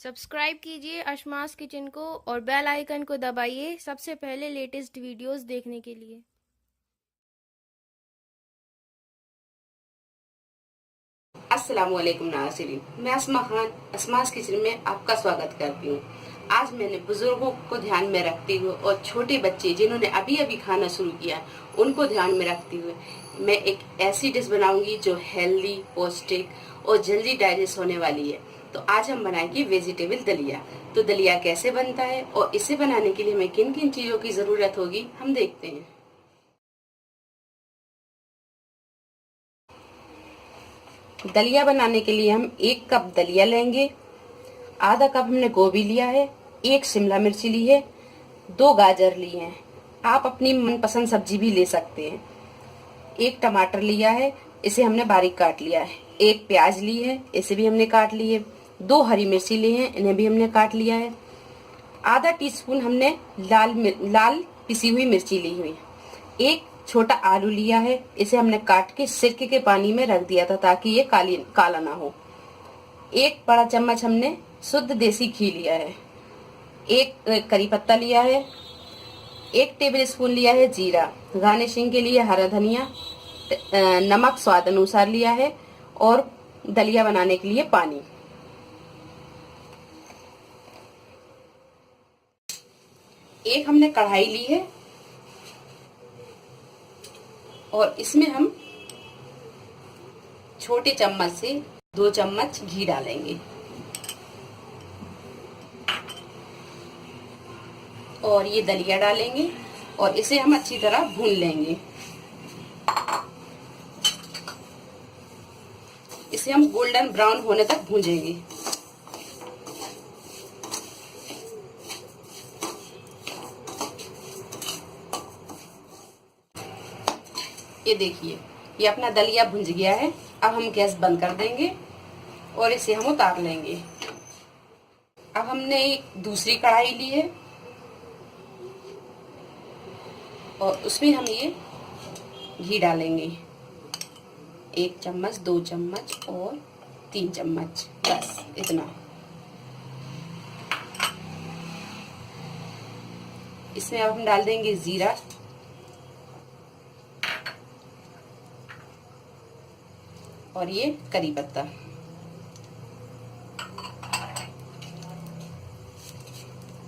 Subscribe कीजिए अशमास kitchen को और बेल आइकन को दबाइए सबसे पहले लेटेस्ट वीडियोस देखने के लिए। अस्सलामुअलैकुम नाज़रीन, मैं अस्मा खान असमास किचन में आपका स्वागत करती हूँ। आज मैंने बुजुर्गों को ध्यान में रखते हुए और छोटे बच्चे जिन्होंने अभी अभी खाना शुरू किया उनको ध्यान में रखते हुए मैं एक ऐसी डिश बनाऊंगी जो हेल्दी, पौष्टिक और जल्दी डाइजेस्ट होने वाली है। तो आज हम बनाएंगे वेजिटेबल दलिया। तो दलिया कैसे बनता है और इसे बनाने के लिए हमें किन किन चीजों की जरूरत होगी हम देखते हैं। दलिया बनाने के लिए हम 1 कप दलिया लेंगे, आधा कप हमने गोभी लिया है, 1 शिमला मिर्ची ली है, 2 गाजर लिए हैं। आप अपनी मनपसंद सब्जी भी ले सकते हैं। 1 टमाटर लिया है, इसे हमने बारीक काट लिया है। 1 प्याज ली है, इसे भी हमने काट ली है। 2 हरी मिर्ची ली हैं, इन्हें भी हमने काट लिया है। आधा टीस्पून हमने लाल पिसी हुई मिर्ची ली हुई। 1 छोटा आलू लिया है, इसे हमने काट के सिरके के पानी में रख दिया था ताकि ये काला ना हो। 1 बड़ा चम्मच हमने शुद्ध देसी घी लिया है। 1 करी पत्ता लिया है। 1 टेबल स्पून लिया है जीरा। गार्निशिंग के लिए हरा धनिया। नमक स्वाद अनुसार लिया है और दलिया बनाने के लिए पानी। एक हमने कढ़ाई ली है और इसमें हम छोटे चम्मच से 2 चम्मच घी डालेंगे और ये दलिया डालेंगे और इसे हम अच्छी तरह भून लेंगे। इसे हम गोल्डन ब्राउन होने तक भूंजेंगे। ये देखिए, ये अपना दलिया भुंज गया है। अब हम गैस बंद कर देंगे और इसे हम उतार लेंगे। अब हमने एक दूसरी कढ़ाई ली है और उसमें हम ये घी डालेंगे। 1 चम्मच, 2 चम्मच और 3 चम्मच, बस इतना। इसमें अब हम डाल देंगे जीरा और ये करी पत्ता।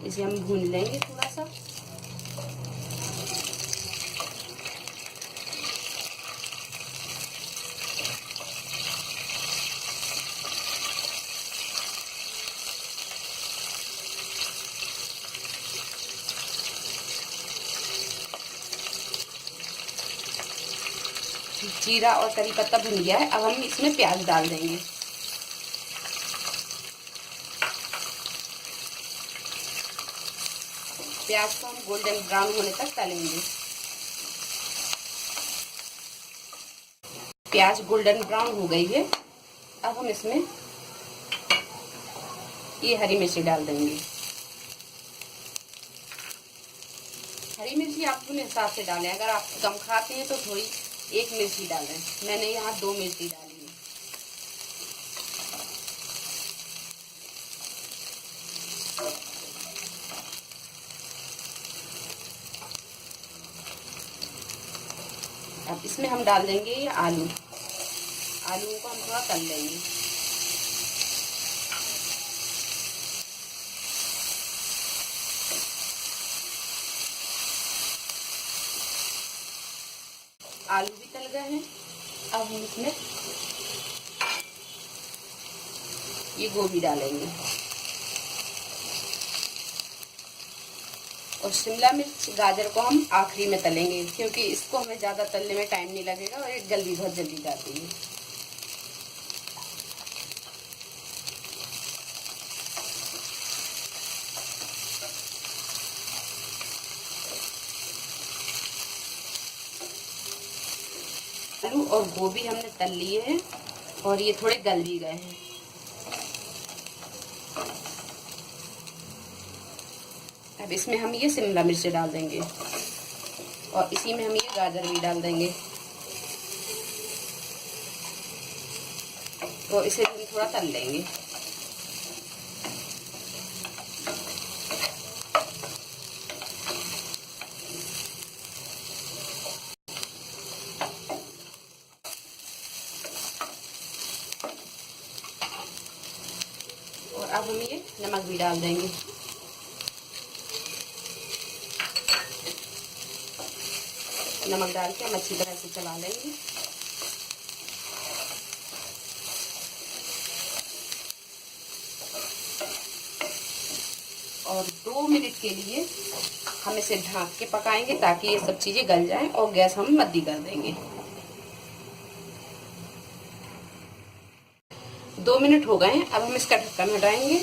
इसे हम भून लेंगे थोड़ा सा। जीरा और करी पत्ता भुन गया है। अब हम इसमें प्याज डाल देंगे। प्याज को हम गोल्डन ब्राउन होने तक तलेंगे। प्याज गोल्डन ब्राउन हो गई है। अब हम इसमें ये हरी मिर्ची डाल देंगे। हरी मिर्ची आप अपने हिसाब से डालें। अगर आप कम खाते हैं तो थोड़ी 1 मिर्ची डालें। मैंने यहाँ 2 मिर्ची डाली है। अब इसमें हम डाल देंगे ये आलू। आलू को हम थोड़ा तल लेंगे। आलू भी तल गए हैं। अब हम इसमें ये गोभी डालेंगे और शिमला मिर्च, गाजर को हम आखिरी में तलेंगे क्योंकि इसको हमें ज्यादा तलने में टाइम नहीं लगेगा और ये बहुत जल्दी जाती है। आलू और गोभी हमने तल लिए हैं और ये थोड़े गल भी गए हैं। अब इसमें हम ये शिमला मिर्च डाल देंगे और इसी में हम ये गाजर भी डाल देंगे और इसे भी थोड़ा तल लेंगे। अब हम ये नमक भी डाल देंगे। नमक डाल के हम अच्छी तरह से चला लेंगे। और 2 मिनट के लिए हम इसे ढक के पकाएंगे ताकि ये सब चीजें गल जाएं, और गैस हम मद्दी कर देंगे। 2 मिनट हो गए हैं। अब हम इसका ढक्कन हटाएंगे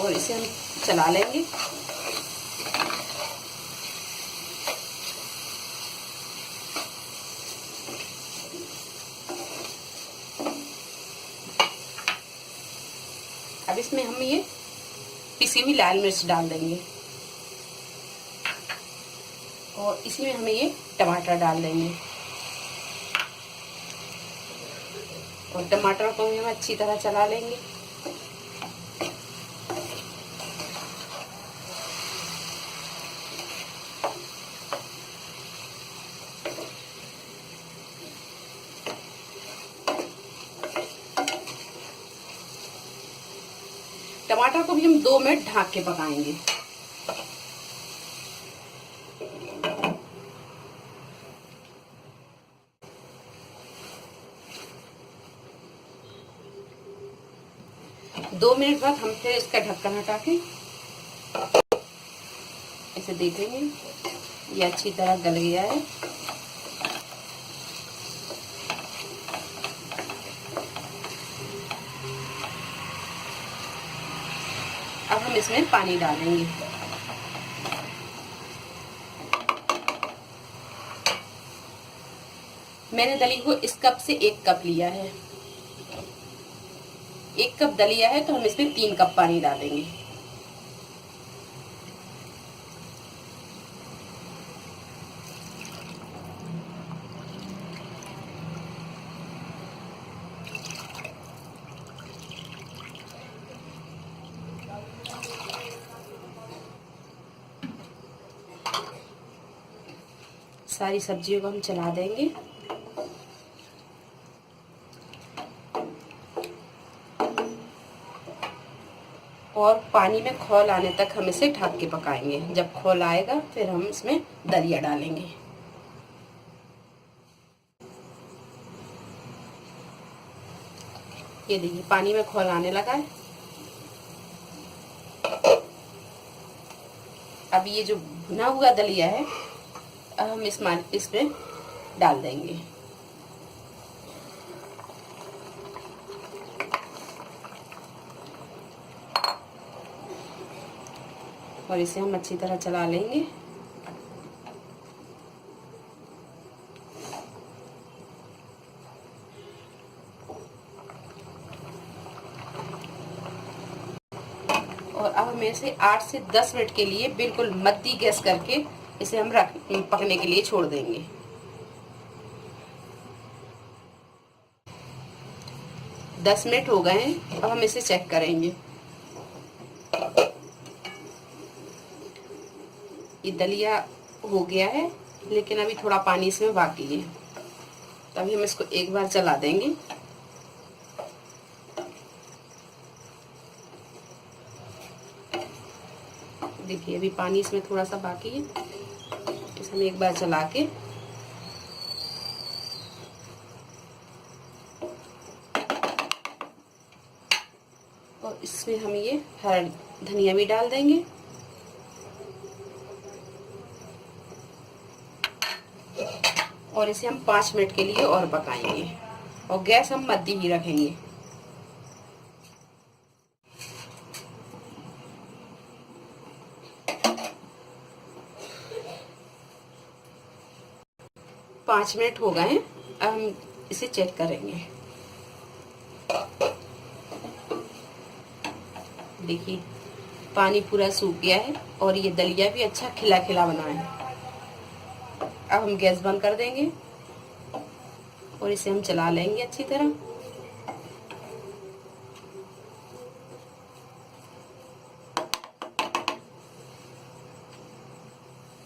और इसे हम चला लेंगे। अब इसमें हम ये पिसी हुई लाल मिर्च डाल देंगे और इसी में हमें ये टमाटर डाल देंगे और टमाटर को भी हम अच्छी तरह चला लेंगे। टमाटर को भी हम 2 मिनट ढक के पकाएंगे। दो मिनट बाद हम फिर इसका ढक्कन हटा के इसे देखेंगे, ये अच्छी तरह गल गया है। अब हम इसमें पानी डालेंगे। मैंने दली को इस कप से 1 कप लिया है। 1 कप दलिया है तो हम इसमें 3 कप पानी डालेंगे। सारी सब्जियों को हम चला देंगे। और पानी में खौल आने तक हम इसे ढक के पकाएंगे। जब खौल आएगा फिर हम इसमें दलिया डालेंगे। ये देखिए पानी में खौल आने लगा है। अब ये जो भुना हुआ दलिया है अब हम इसमें डाल देंगे। और इसे हम अच्छी तरह चला लेंगे। और अब हम इसे 8 से 10 मिनट के लिए बिल्कुल मद्दी गैस करके इसे हम पकने के लिए छोड़ देंगे। दस मिनट हो गए हैं। अब हम इसे चेक करेंगे। ये दलिया हो गया है लेकिन अभी थोड़ा पानी इसमें बाकी है, तभी हम इसको एक बार चला देंगे। देखिए अभी पानी इसमें थोड़ा सा बाकी है, इसे हम एक बार चला के और इसमें हम ये हरा धनिया भी डाल देंगे। और इसे हम 5 मिनट के लिए और पकाएंगे और गैस हम मध्य ही रखेंगे। पाँच मिनट हो गए हैं। अब हम इसे चेक करेंगे। देखिए पानी पूरा सूख गया है और ये दलिया भी अच्छा खिला खिला बना है। अब हम गैस बंद कर देंगे और इसे हम चला लेंगे अच्छी तरह।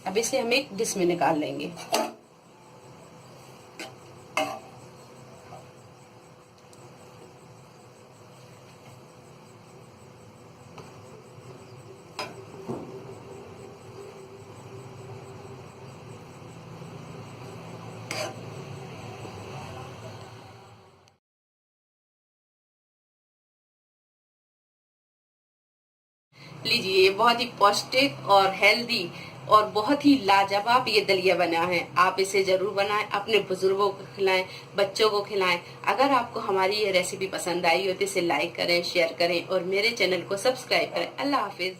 अब इसे हम एक डिश में निकाल लेंगे। लीजिए, बहुत ही पौष्टिक और हेल्दी और बहुत ही लाजवाब ये दलिया बना है। आप इसे जरूर बनाएं, अपने बुजुर्गों को खिलाएं, बच्चों को खिलाएं। अगर आपको हमारी ये रेसिपी पसंद आई हो तो इसे लाइक करें, शेयर करें और मेरे चैनल को सब्सक्राइब करें। अल्लाह हाफिज।